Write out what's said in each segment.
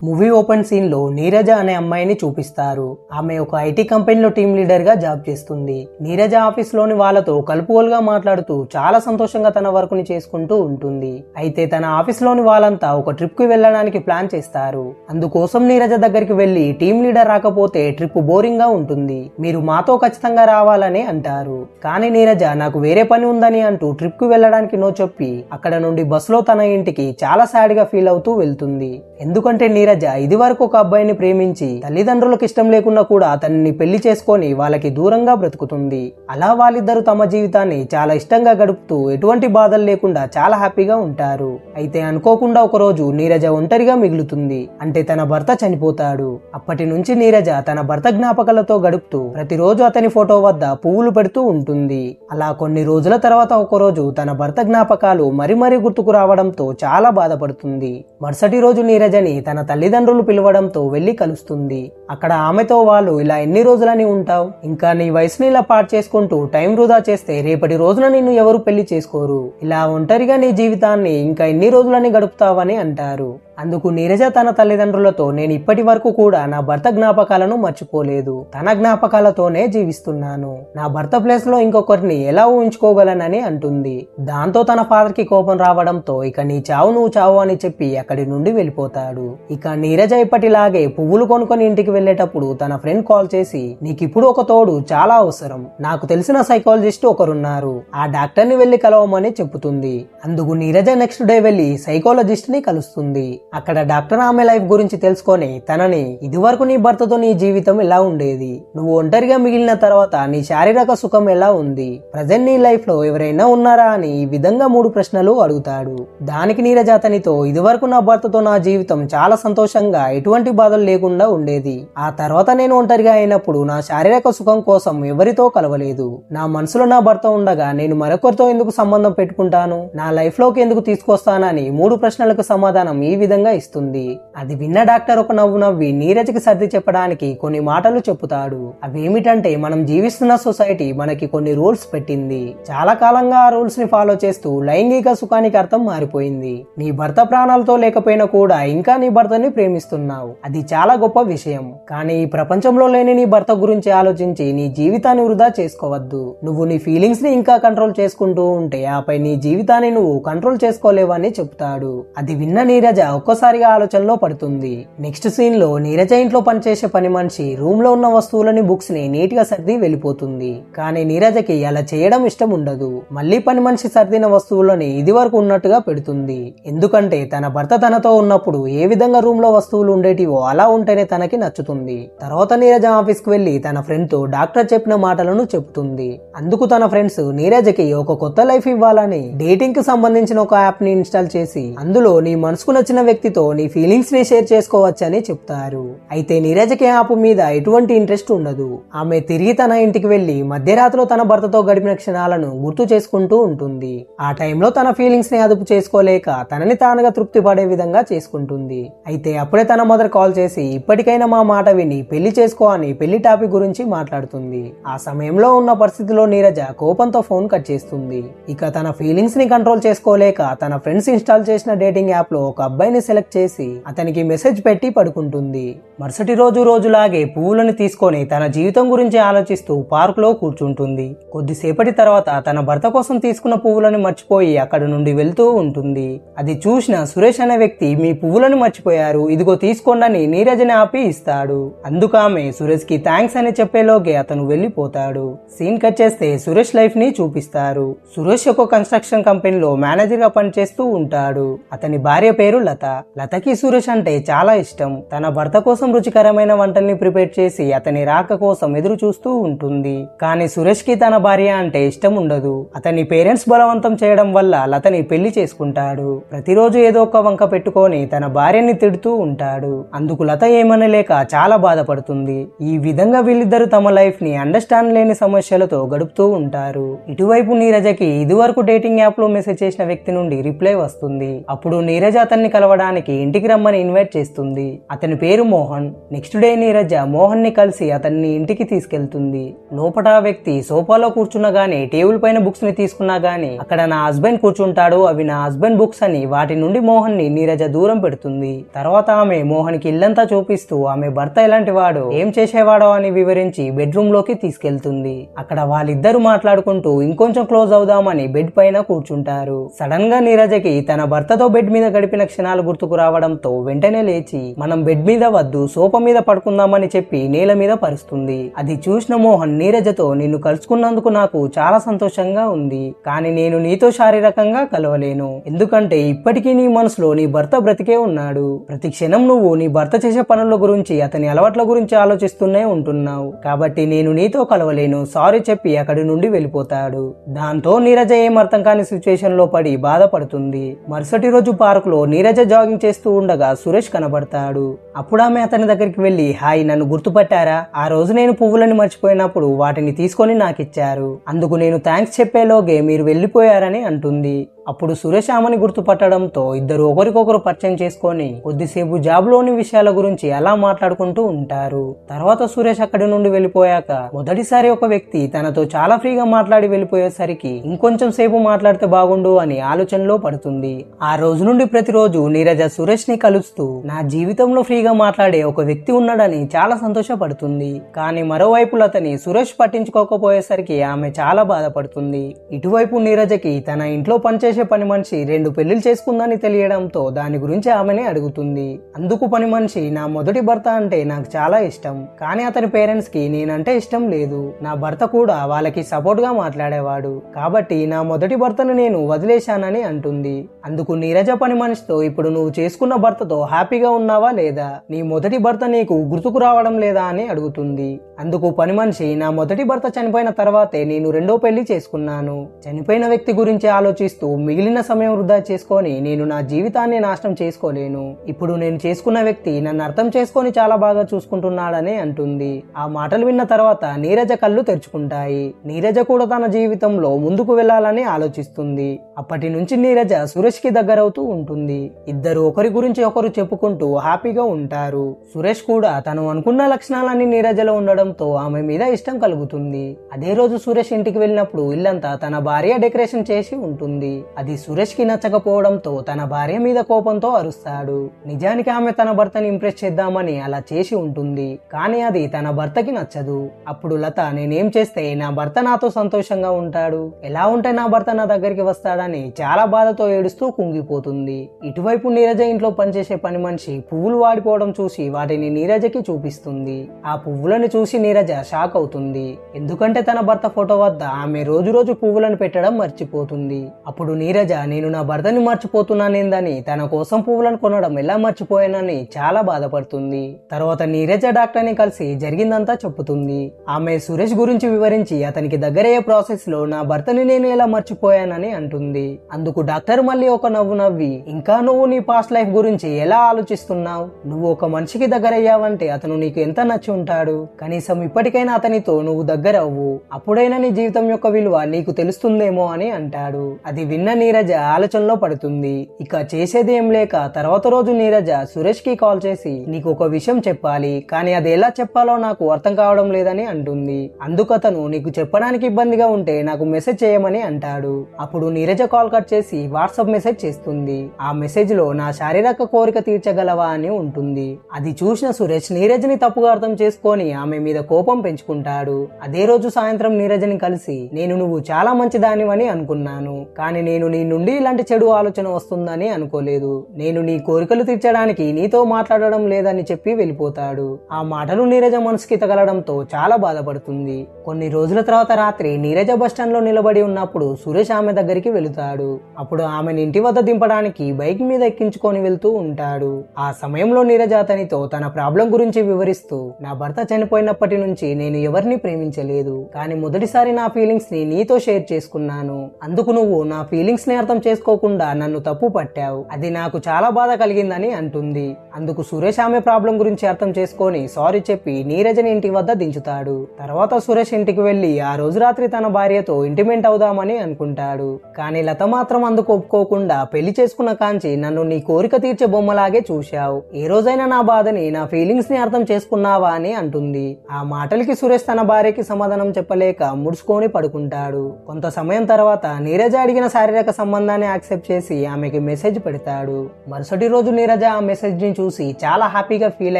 Movie open scene లో నీరజ అనే అమ్మాయిని చూపిస్తారు. ఆమె ఒక ఐటీ కంపెనీలో టీమ్ లీడర్ గా జాబ్ చేస్తుంది. నీరజ ఆఫీస్ లోని వాళ్ళతో కలుపుగోలుగా మాట్లాడుతూ చాలా సంతోషంగా తన వర్క్ ని చేసుకుంటూ ఉంటుంది. అయితే తన ఆఫీస్ లోని వాళ్ళంతా ఒక ట్రిప్ కి వెళ్ళడానికి ప్లాన్ చేస్తారు. అందుకోసం నీరజ దగ్గరికి వెళ్లి టీమ్ లీడర్ రాకపోతే ట్రిప్ బోరింగ్ గా ఉంటుంది, మీరు మాతో ఖచ్చితంగా రావాలని అంటారు. కానీ నీరజ నాకు వేరే పని ఉందని అంటూ ట్రిప్ కి వెళ్ళడానికి నో చెప్పి అక్కడ నుండి బస్ లో తన ఇంటికి చాలా సాడ్ గా ఫీల్ అవుతూ వెళ్తుంది. ఎందుకంటే నీరజ ఇది వరకు ఒక అబ్బాయిని ప్రేమించి తల్లిదండ్రులకు ఇష్టం లేకున్నా కూడా అతన్ని పెళ్లి చేసుకొని వాళ్ళకి దూరంగా బ్రతుకుతుంది. అలా వాళ్ళిద్దరూ తమ జీవితాన్ని చాలా ఇష్టంగా గడుపుతూ ఎటువంటి బాధలు లేకుండా చాలా హ్యాపీగా ఉంటారు. అయితే అనుకోకుండా ఒక రోజు నీరజ ఒంటరిగా మిగులుతుంది. అంటే తన భర్త చనిపోతాడు. అప్పటి నుంచి నీరజ తన భర్త జ్ఞాపకాలతో గడుపుతూ ప్రతిరోజు అతని ఫోటో వద్ద పువ్వులు పెడుతూ ఉంటుంది. అలా కొన్ని రోజుల తర్వాత ఒక రోజు తన భర్త జ్ఞాపకాలు మరీ గుర్తుకు రావడంతో చాలా బాధపడుతుంది. మరుసటి రోజు నీరజని తన తల్లిదండ్రులు పిలవడంతో వెళ్లి కలుస్తుంది. అక్కడ ఆమెతో వాళ్ళు ఇలా ఎన్ని రోజులని ఉంటావు, ఇంకా నీ వయసుని ఇలా పాటు చేసుకుంటూ టైం వృధా చేస్తే రేపటి రోజున నిన్ను ఎవరు పెళ్లి చేసుకోరు, ఇలా ఒంటరిగా నీ జీవితాన్ని ఇంకా ఎన్ని రోజులని గడుపుతావని అంటారు. అందుకు నీరజ తన తల్లిదండ్రులతో నేను ఇప్పటి వరకు కూడా నా భర్త జ్ఞాపకాలను మర్చిపోలేదు, తన జ్ఞాపకాలతోనే జీవిస్తున్నాను, నా భర్త ప్లేస్ లో ఇంకొకరిని ఎలా ఊహించుకోగలనని అంటుంది. దాంతో తన ఫాదర్ కి కోపం రావడంతో ఇక నీ చావు నువ్వు చావు అని చెప్పి అక్కడి నుండి వెళ్ళిపోతాడు. ఇక నీరజ ఇప్పటిలాగే పువ్వులు కొనుక్కొని ఇంటికి వెళ్లేటప్పుడు తన ఫ్రెండ్ కాల్ చేసి నీకిప్పుడు ఒక తోడు చాలా అవసరం, నాకు తెలిసిన సైకాలజిస్ట్ ఒకరున్నారు, ఆ డాక్టర్ ని వెళ్లి కలవమని చెప్పుతుంది. అందుకు నీరజ నెక్స్ట్ డే వెళ్లి సైకాలజిస్ట్ ని కలుస్తుంది. అక్కడ డాక్టర్ ఆమె లైఫ్ గురించి తెలుసుకొని తనని ఇదివరకు నీ భర్తతో నీ జీవితం ఎలా ఉండేది, నువ్వు ఒంటరిగా మిగిలిన తర్వాత నీ శారీరక సుఖం ఎలా ఉంది, ప్రజెంట్ నీ లైఫ్ లో ఎవరైనా ఉన్నారా అని ఈ విధంగా 3 ప్రశ్నలు అడుగుతాడు. దానికి నీరజ అతనితో ఇదివరకు నా భర్తతో నా జీవితం చాలా సంతోషంగా ఎటువంటి బాధలు లేకుండా ఉండేది, ఆ తర్వాత నేను ఒంటరిగా అయినప్పుడు నా శారీరక సుఖం కోసం ఎవరితో కలవలేదు, నా మనసులో నా భర్త ఉండగా నేను మరొకరితో ఎందుకు సంబంధం పెట్టుకుంటాను, నా లైఫ్ లోకి ఎందుకు తీసుకొస్తానని 3 ప్రశ్నలకు సమాధానం ఈ విధంగా ఇస్తుంది. అది విన్న డాక్టర్ ఒక నవ్వు నవ్వి నీరజకి సర్ది చెప్పడానికి కొన్ని మాటలు చెప్పుతాడు. అవేమిటంటే మనం జీవిస్తున్న సొసైటీ మనకి కొన్ని రూల్స్ పెట్టింది, చాలా కాలంగా ఆ రూల్స్ ని ఫాలో చేస్తూ లైంగిక సుఖానికి అర్థం మారిపోయింది. నీ భర్త ప్రాణాలతో లేకపోయినా కూడా ఇంకా నీ భర్తని ప్రేమిస్తున్నావు, అది చాలా గొప్ప విషయం. కానీ ఈ ప్రపంచంలో లేని నీ భర్త గురించి ఆలోచించి నీ జీవితాన్ని వృధా చేసుకోవద్దు, నువ్వు నీ ఫీలింగ్స్ ని ఇంకా కంట్రోల్ చేసుకుంటూ ఉంటే ఆపై నీ జీవితాన్ని నువ్వు కంట్రోల్ చేసుకోలేవని చెప్తాడు. అది విన్న నీరజ ఒక్కసారిగా ఆలోచనలో పడుతుంది. నెక్స్ట్ సీన్ లో నీరజ ఇంట్లో పనిచేసే పని మనిషి రూమ్ లో ఉన్న వస్తువులని బుక్స్ ని నీట్ గా సర్ది వెళ్ళిపోతుంది. కానీ నీరజకి అలా చేయడం ఇష్టం ఉండదు. మళ్ళీ పని మనిషి సర్దిన వస్తువులని ఇది వరకు ఉన్నట్టుగా పెడుతుంది. ఎందుకంటే తన భర్త తనతో ఉన్నప్పుడు ఏ విధంగా రూమ్ లో వస్తువులు ఉండేటివో అలా ఉంటేనే తనకి నచ్చుతుంది. తర్వాత నీరజ ఆఫీస్ కు వెళ్లి తన ఫ్రెండ్ తో డాక్టర్ చెప్పిన మాటలను చెప్తుంది. అందుకు తన ఫ్రెండ్స్ నీరజకి ఒక కొత్త లైఫ్ ఇవ్వాలని డేటింగ్ కి సంబంధించిన ఒక యాప్ ని ఇన్స్టాల్ చేసి అందులో నీ మనసుకు నచ్చిన వ్యక్తితో నీ ఫీలింగ్స్ ని షేర్ చేసుకోవచ్చని చెప్తారు. అయితే నీరజకి యాప్ మీద ఎటువంటి ఇంట్రెస్ట్ ఉండదు. ఆమె తిరిగి తన ఇంటికి వెళ్లి మధ్యరాత్రిలో తన భర్తతో గడిపిన క్షణాలను గుర్తు చేసుకుంటూ ఉంటుంది. ఆ టైంలో తన ఫీలింగ్స్ ని అదుపు చేసుకోలేక తనని తానుగా తృప్తి పడే విధంగా చేసుకుంటుంది. అయితే అప్పుడే తన మదర్ కాల్ చేసి ఇప్పటికైనా మా మాట విని పెళ్లి చేసుకో అని పెళ్లి టాపిక్ గురించి మాట్లాడుతుంది. ఆ సమయంలో ఉన్న పరిస్థితిలో నీరజ కోపంతో ఫోన్ కట్ చేస్తుంది. ఇక తన ఫీలింగ్స్ ని కంట్రోల్ చేసుకోలేక తన ఫ్రెండ్స్ ఇన్స్టాల్ చేసిన డేటింగ్ యాప్ లో ఒక అబ్బాయిని సెలెక్ట్ చేసి అతనికి మెసేజ్ పెట్టి పడుకుంటుంది. మరుసటి రోజులాగే పువ్వులను తీసుకొని తన జీవితం గురించి ఆలోచిస్తూ పార్క్ లో కూర్చుంటుంది. కొద్దిసేపటి తర్వాత తన భర్త కోసం తీసుకున్న పువ్వులను మర్చిపోయి అక్కడ నుండి వెళ్తూ ఉంటుంది. అది చూసిన సురేష్ అనే వ్యక్తి మీ పువ్వులను మర్చిపోయారు, ఇదిగో తీసుకోండి నీరజని ఆపి ఇస్తాడు. అందుకు ఆమె సురేష్ కి థ్యాంక్స్ అని చెప్పేలోగే అతను వెళ్లిపోతాడు. సీన్ కట్ చేస్తే సురేష్ లైఫ్ ని చూపిస్తారు. సురేష్ ఒక కన్స్ట్రక్షన్ కంపెనీలో మేనేజర్ గా పనిచేస్తూ ఉంటాడు. అతని భార్య పేరు లత. లతకి సురేష్ అంటే చాలా ఇష్టం. తన భర్త కోసం రుచికరమైన వంటల్ని ప్రిపేర్ చేసి అతని రాక కోసం ఎదురు చూస్తూ ఉంటుంది. కానీ సురేష్ కి తన భార్య అంటే ఇష్టం ఉండదు. అతని పేరెంట్స్ బలవంతం చేయడం వల్ల లతని పెళ్లి చేసుకుంటాడు. ప్రతిరోజు ఏదో ఒక వంక పెట్టుకొని తన భార్యని తిడుతూ ఉంటాడు. అందుకు లత ఏమనలేక చాలా బాధపడుతుంది. ఈ విధంగా వీళ్ళిద్దరూ తమ లైఫ్ ని అండర్స్టాండ్ లేని సమస్యలతో గడుపుతూ ఉంటారు. ఇటువైపు నీరజకి ఇదివరకు డేటింగ్ యాప్ లో మెసేజ్ చేసిన వ్యక్తి నుండి రిప్లై వస్తుంది. అప్పుడు నీరజ అతన్ని కలవడానికి కలవడానికి ఇంటికి రమ్మని ఇన్వైట్ చేస్తుంది. అతని పేరు మోహన్. నెక్స్ట్ డే నీరజ మోహన్ ని కలిసి అతన్ని ఇంటికి తీసుకెళ్తుంది. లోపల ఆ వ్యక్తి సోఫాలో కూర్చున్నా గానీ టేబుల్ పైన బుక్స్ ని తీసుకున్నా గానీ అక్కడ నా హస్బెండ్ కూర్చుంటాడు, అవి నా హస్బెండ్ బుక్స్ అని వాటి నుండి మోహన్ ని నీరజ దూరం పెడుతుంది. తర్వాత ఆమె మోహన్ కి ఇల్లంతా చూపిస్తూ ఆమె భర్త ఎలాంటి వాడో ఏం చేసేవాడో అని వివరించి బెడ్రూమ్ లోకి తీసుకెళ్తుంది. అక్కడ వాళ్ళిద్దరూ మాట్లాడుకుంటూ ఇంకొంచెం క్లోజ్ అవుదామని బెడ్ పైన కూర్చుంటారు. సడన్ గా నీరజకి తన భర్తతో బెడ్ మీద గడిపిన క్షణాలు గుర్తుకు రావడంతో వెంటనే లేచి మనం బెడ్ మీద వద్దు సోఫా మీద పడుకుందామని చెప్పి నేల మీద పరుస్తుంది. అది చూసిన మోహన్ నీరజతో నిన్ను కలుసుకున్నందుకు నాకు చాలా సంతోషంగా ఉంది, కానీ నేను నీతో శారీరకంగా కలవలేను. ఎందుకంటే ఇప్పటికీ నీ మనసులో నీ భర్త బ్రతికే ఉన్నాడు. ప్రతి క్షణం నువ్వు నీ భర్త చేసే పనుల గురించి అతని అలవాట్ల గురించి ఆలోచిస్తూనే ఉంటున్నావు, కాబట్టి నేను నీతో కలవలేను, సారీ చెప్పి అక్కడి నుండి వెళ్ళిపోతాడు. దాంతో నీరజ ఏం అర్థం కాని సిచ్యువేషన్ లో పడి బాధపడుతుంది. మరుసటి రోజు పార్క్ లో నీరజ జాగింగ్ చేస్తూ ఉండగా సురేష్ కనబడతాడు. అప్పుడు ఆమె అతని దగ్గరికి వెళ్లి, హాయ్, నన్ను గుర్తుపట్టారా? ఆ రోజు నేను పువ్వులని మర్చిపోయినప్పుడు వాటిని తీసుకొని నాకిచ్చారు, అందుకు నేను థ్యాంక్స్ చెప్పేలోగే మీరు వెళ్లిపోయారని అంటుంది. అప్పుడు సురేష్ ఆమెని గుర్తుపట్టడంతో ఇద్దరు ఒకరికొకరు పరిచయం చేసుకొని కొద్దిసేపు జాబ్ లోని విషయాల గురించి అలా మాట్లాడుకుంటూ ఉంటారు. తర్వాత సురేష్ అక్కడి నుండి వెళ్ళిపోయాక మొదటిసారి ఒక వ్యక్తి తనతో చాలా ఫ్రీగా మాట్లాడి వెళ్ళిపోయేసరికి ఇంకొంచెం సేపు మాట్లాడితే బాగుండు అని ఆలోచనలో పడుతుంది. ఆ రోజు నుండి ప్రతిరోజు నీరజ సురేష్ ని కలుస్తూ నా జీవితంలో ఫ్రీగా మాట్లాడే ఒక వ్యక్తి ఉన్నాడని చాలా సంతోషపడుతుంది. కానీ మరోవైపు అతని సురేష్ పట్టించుకోకపోయేసరికి ఆమె చాలా బాధపడుతుంది. ఇటువైపు నీరజకి తన ఇంట్లో పనిచేసే పని మనిషి 2 పెళ్లిళ్ళు చేసుకుందని తెలియడంతో దాని గురించి ఆమెని అడుగుతుంది. అందుకు పని మనిషి, నా మొదటి భర్త అంటే నాకు చాలా ఇష్టం, కానీ అతని పేరెంట్స్ కి నేనంటే ఇష్టం లేదు. నా భర్త కూడా వాళ్ళకి సపోర్ట్ గా మాట్లాడేవాడు, కాబట్టి నా మొదటి భర్తను నేను వదిలేశానని అంటుంది. అందుకు నీరజ పని మనిషితో, ఇప్పుడు నువ్వు చేసుకున్న భర్తతో హ్యాపీగా ఉన్నావా లేదా? నీ మొదటి భర్త నీకు గుర్తుకు రావడం లేదా అని అడుగుతుంది. అందుకు పని మనిషి, నా మొదటి భర్త చనిపోయిన తర్వాతే నేను 2వ పెళ్లి చేసుకున్నాను. చనిపోయిన వ్యక్తి గురించి ఆలోచిస్తూ మిగిలిన సమయం వృధా చేసుకొని నేను నా జీవితాన్ని నాశనం చేసుకోలేను. ఇప్పుడు నేను చేసుకున్న వ్యక్తి నన్ను అర్థం చేసుకొని చాలా బాగా చూసుకుంటున్నాడని అంటుంది. ఆ మాటలు విన్న తర్వాత నీరజ కళ్ళు తెరుచుకుంటాయి. నీరజ కూడా తన జీవితంలో ముందుకు వెళ్లాలని ఆలోచిస్తుంది. అప్పటి నుంచి నీరజ సురేష్ కి దగ్గరవుతూ ఉంటుంది. ఇద్దరు ఒకరి గురించి ఒకరు చెప్పుకుంటూ హ్యాపీగా ఉంటారు. సురేష్ కూడా తను అనుకున్న లక్షణాలన్నీ నీరజలో ఉండడంతో ఆమె మీద ఇష్టం కలుగుతుంది. అదే రోజు సురేష్ ఇంటికి వెళ్ళినప్పుడు ఇల్లంతా తన భార్య డెకరేషన్ చేసి ఉంటుంది. అది సురేష్ కి నచ్చకపోవడంతో తన భార్య మీద కోపంతో అరుస్తాడు. నిజానికి ఆమె తన భర్తని ఇంప్రెస్ చేద్దామని అలా చేసి ఉంటుంది, కానీ అది తన భర్తకి నచ్చదు. అప్పుడు లత, నేనేం చేస్తే నా భర్త నాతో సంతోషంగా ఉంటాడు, ఎలా ఉంటే నా భర్త నా దగ్గరికి వస్తాడని చాలా బాధతో ఏడుస్తూ కుంగిపోతుంది. ఇటువైపు నీరజ ఇంట్లో పనిచేసే పని మనిషి పువ్వులు వాడిపోవడం చూసి వాటిని నీరజకి చూపిస్తుంది. ఆ పువ్వులను చూసి నీరజ షాక్ అవుతుంది, ఎందుకంటే తన భర్త ఫోటో వద్ద ఆమె రోజు రోజు పువ్వులను పెట్టడం మర్చిపోతుంది. అప్పుడు నీరజ, నేను నా భర్తని మర్చిపోతున్నానేందని, తన కోసం పువ్వులను కొనడం ఎలా మర్చిపోయానని చాలా బాధపడుతుంది. తర్వాత నీరజ డాక్టర్ ని కలిసి జరిగిందంతా చెప్పుతుంది. ఆమె సురేష్ గురించి వివరించి అతనికి దగ్గరయ్యే ప్రాసెస్ లో నా భర్తని నేను ఎలా మర్చిపోయానని అంటుంది. అందుకు డాక్టర్ మళ్ళీ ఒక నవ్వు నవ్వి, ఇంకా నువ్వు నీ పాస్ట్ లైఫ్ గురించి ఎలా ఆలోచిస్తున్నావు? నువ్వు ఒక మనిషికి దగ్గరయ్యావంటే అతను నీకు ఎంత నచ్చి ఉంటాడు, కనీసం ఇప్పటికైనా అతనితో నువ్వు దగ్గర అవ్వు, అప్పుడైనా నీ జీవితం యొక్క విలువ నీకు తెలుస్తుందేమో అని అంటాడు. అది విన్న నీరజ ఆలోచనలో పడుతుంది. ఇక చేసేది ఏం లేక తర్వాత రోజు నీరజ సురేష్ కి కాల్ చేసి, నీకు ఒక విషయం చెప్పాలి, కానీ అది ఎలా చెప్పాలో నాకు అర్థం కావడం లేదని అంటుంది. అందుకు అతను, నీకు చెప్పడానికి ఇబ్బందిగా ఉంటే నాకు మెసేజ్ చేయమని అంటాడు. అప్పుడు నీరజ కాల్ కట్ చేసి వాట్సాప్ మెసేజ్ చేస్తుంది. ఆ మెసేజ్ లో, నా శారీరక కోరిక తీర్చగలవా అని ఉంటుంది. అది చూసిన సురేష్ నీరజని తప్పుగా అర్థం చేసుకొని ఆమె మీద కోపం పెంచుకుంటాడు. అదే రోజు సాయంత్రం నీరజని కలిసి, నేను నువ్వు చాలా మంచిదానివని అనుకున్నాను, కానీ నేను నీ నుండి ఇలాంటి చెడు ఆలోచన వస్తుందని అనుకోలేదు. నేను నీ కోరికలు తీర్చడానికి నీతో మాట్లాడడం లేదని చెప్పి వెళ్ళిపోతాడు. ఆ మాటలు నీరజ మనసుకి తగలడంతో చాలా బాధపడుతుంది. కొన్ని రోజుల తర్వాత రాత్రి నీరజ బస్టాండ్ లో నిలబడి ఉన్నప్పుడు సురేష్ ఆమె దగ్గరికి వెళుతాడు. అప్పుడు ఆమెను ఇంటి వద్ద దింపడానికి బైక్ మీద ఎక్కించుకొని వెళ్తూ ఉంటాడు. ఆ సమయంలో నీరజ అతనితో తన ప్రాబ్లం గురించి వివరిస్తూ, నా భర్త చనిపోయినప్పటి చిన్నప్పటి నుంచి నేను ఎవరిని ప్రేమించలేదు, కానీ మొదటిసారి నా ఫీలింగ్స్ ని నీతో షేర్ చేసుకున్నాను. అందుకు నువ్వు నా ఫీలింగ్స్ ని అర్థం చేసుకోకుండా నన్ను తప్పు పట్టావు. అది నాకు చాలా బాధ కలిగిందని అంటుంది. అందుకు సురేష్ ఆమె ప్రాబ్లం గురించి అర్థం చేసుకొని సారీ చెప్పి నీరజని ఇంటి వద్ద దించుతాడు. తర్వాత సురేష్ ఇంటికి వెళ్లి ఆ రోజు రాత్రి తన భార్యతో ఇంటిమేట్ అవుదామని అనుకుంటాడు. కానీ లత మాత్రం అందుకు ఒప్పుకోకుండా పెళ్లి చేసుకున్న కాంచి నన్ను నీ కోరిక తీర్చే బొమ్మలాగే చూశావు. ఏ రోజైనా నా బాధని, నా ఫీలింగ్స్ ని అర్థం చేసుకున్నావా అని అంటుంది. ఆ మాటలకి సురేష్ తన భార్యకి సమాధానం చెప్పలేక ముడుచుకొని పడుకుంటాడు. కొంత సమయం తర్వాత నీరజ అడిగిన శారీరక సంబంధాన్ని యాక్సెప్ట్ చేసి ఆమెకి మెసేజ్ పెడతాడు. మరుసటి రోజు నీరజ ఆ మెసేజ్ ని చూసి చాలా హ్యాపీగా ఫీల్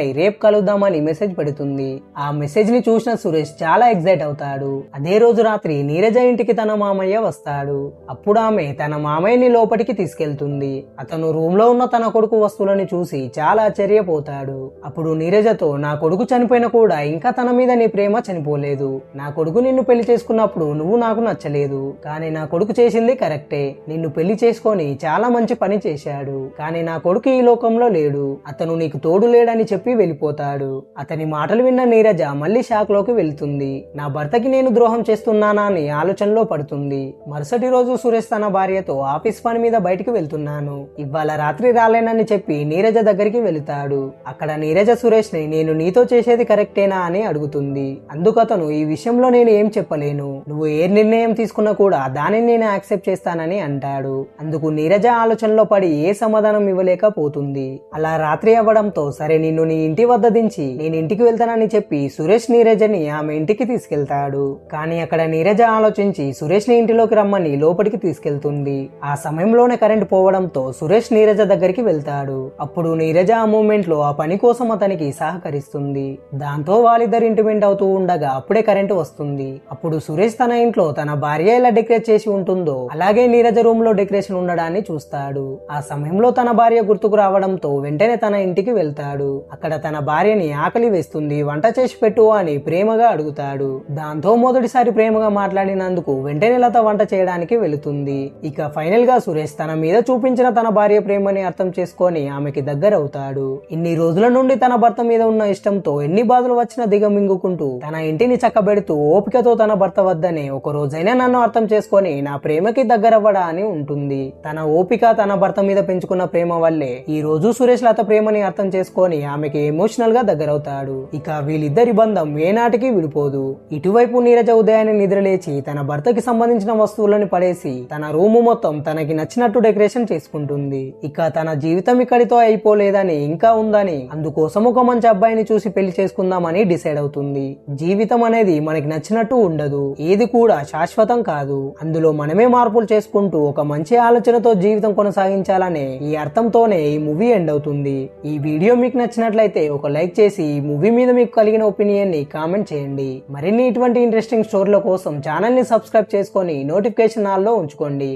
అయి రేపు కలుద్దామని మెసేజ్ పెడుతుంది. ఆ మెసేజ్ ని చూసిన సురేష్ చాలా ఎక్సైట్ అవుతాడు. అదే రోజు రాత్రి నీరజ ఇంటికి తన మామయ్య వస్తాడు. అప్పుడు ఆమె తన మామయ్యని లోపలికి తీసుకెళ్తుంది. అతను రూమ్ లో ఉన్న తన కొడుకు వస్తువులని చూసి చాలా ఆశ్చర్యపోతాడు. అప్పుడు నీరజతో, నా కొడుకు చనిపోయినా కూడా ఇంకా తన మీద నీ ప్రేమ చనిపోలేదు. నా కొడుకు నిన్ను పెళ్లి చేసుకున్నప్పుడు నువ్వు నాకు నచ్చలేదు, కానీ నా కొడుకు చేసింది కరెక్టే. నిన్ను పెళ్లి చేసుకొని చాలా మంచి పని చేశాడు. కానీ నా కొడుకు ఈ లోకంలో లేడు, అతను నీకు తోడు లేడని చెప్పి వెళ్ళిపోతాడు. అతని మాటలు విన్న నీరజ మళ్ళీ షాక్ లోకి వెళ్తుంది. నా భర్తకి నేను ద్రోహం చేస్తున్నానా అని ఆలోచనలో పడుతుంది. మరుసటి రోజు సురేష్ తన భార్యతో, ఆఫీస్ పని మీద బయటికి వెళ్తున్నాను, ఇవాళ రాత్రి రాలేనని చెప్పి నీరజ దగ్గరికి వెళుతాడు. అక్కడ నీరజ సురేష్ ని, నేను నీతో చేసేది కరెక్టేనా అని అడుగుతుంది. అందుకు అతను, ఈ విషయంలో నేను ఏం చెప్పలేను, నువ్వు ఏ నిర్ణయం తీసుకున్నా కూడా దానిని నేను యాక్సెప్ట్ చేస్తానని అంటాడు. అందుకు నీరజ ఆలోచనలో పడి ఏ సమాధానం ఇవ్వలేకపోతుంది. అలా రాత్రి అవ్వడంతో, సరే నిన్ను నీ ఇంటి వద్ద దించి నేను ఇంటికి వెళ్తానని చెప్పి సురేష్ నీరజని ఆమె ఇంటికి తీసుకెళ్తాడు. కానీ అక్కడ నీరజ ఆలోచించి సురేష్ ని ఇంటిలోకి రమ్మని లోపలికి తీసుకెళ్తుంది. ఆ సమయంలోనే కరెంట్ పోవడంతో సురేష్ నీరజ దగ్గరికి వెళ్తాడు. అప్పుడు నీరజ ఆ మూమెంట్ లో ఆ పని కోసం అతనికి సహకరిస్తుంది. దాంతో వాళ్ళిద్దరు ఇంటిమేట్ అవుతూ ఉండగా అప్పుడే కరెంట్ వస్తుంది. అప్పుడు సురేష్ తన ఇంట్లో తన భార్య ఎలా డెకరేట్ చేసి ఉంటుందో అలాగే నీరజ రూమ్ లో డెకరేషన్ ఉండడాన్ని చూస్తాడు. ఆ సమయంలో తన భార్య గుర్తుకు రావడంతో వెంటనే తన ఇంటికి వెళ్తాడు. అక్కడ తన భార్యని ఆకలి వేస్తుంది, వంట చేసి పెట్టు అని ప్రేమగా అడుగుతాడు. దాంతో మొదటిసారి ప్రేమగా మాట్లాడినందుకు వెంటనే లత వంట చేయడానికి వెళుతుంది. ఇక ఫైనల్ గా సురేష్ తన మీద చూపించిన తన భార్య ప్రేమని అర్థం చేసుకొని ఆమెకి దగ్గర అవుతాడు. ఇన్ని రోజుల నుండి తన భర్త మీద ఉన్న ఇష్టంతో ఎన్ని బాధలు వచ్చినా దిగమింగుకుంటూ తన ఇంటిని చక్కబెడుతూ ఓపికతో తన భర్త వద్దనే, ఒక రోజైనా నన్ను అర్థం చేసుకొని నా ప్రేమకి దగ్గరవ్వడా అని ఉంటుంది. తన ఓపిక, తన భర్త మీద పెంచుకున్న ప్రేమ వల్లే ఈ రోజు సురేష్ లత ప్రేమని అర్థం చేసుకొని ఆమెకి ఎమోషనల్ గా దగ్గరవుతాడు. ఇక వీళ్ళిద్దరి బంధం ఏనాటికి విడిపోదు. ఇటువైపు నీరజ ఉదయాన్నే నిద్రలేచి తన భర్తకి సంబంధించిన వస్తువులను పడేసి తన రూము మొత్తం తనకి నచ్చినట్టు డెకరేషన్ చేసుకుంటుంది. ఇక తన జీవితం ఇక్కడితో అయిపోలేదని, ఇంకా ఉందని, అందుకోసం ఒక మంచి అబ్బాయిని చూసి పెళ్లి చేసుకుందామని డిసైడ్ అవుతుంది. జీవితం అనేది మనకి నచ్చినట్టు ఉండదు, ఏది కూడా శాశ్వతం కాదు. అందులో మనమే మార్పులు చేసుకుంటూ ఒక మంచి ఆలోచనతో జీవితం కొనసాగించాలనే ఈ అర్థంతోనే ఈ మూవీ ఎండ్ అవుతుంది. ఈ వీడియో మీకు నచ్చినట్లయితే ఒక లైక్ చేసి ఈ మూవీ మీద మీకు కలిగిన ఒపీనియన్ ని కామెంట్ చేయండి. మరిన్ని ఇటువంటి ఇంట్రెస్టింగ్ స్టోరీల కోసం ఛానల్ ని సబ్స్క్రైబ్ చేసుకొని నోటిఫికేషన్ ఆల్ లో ఉంచుకోండి.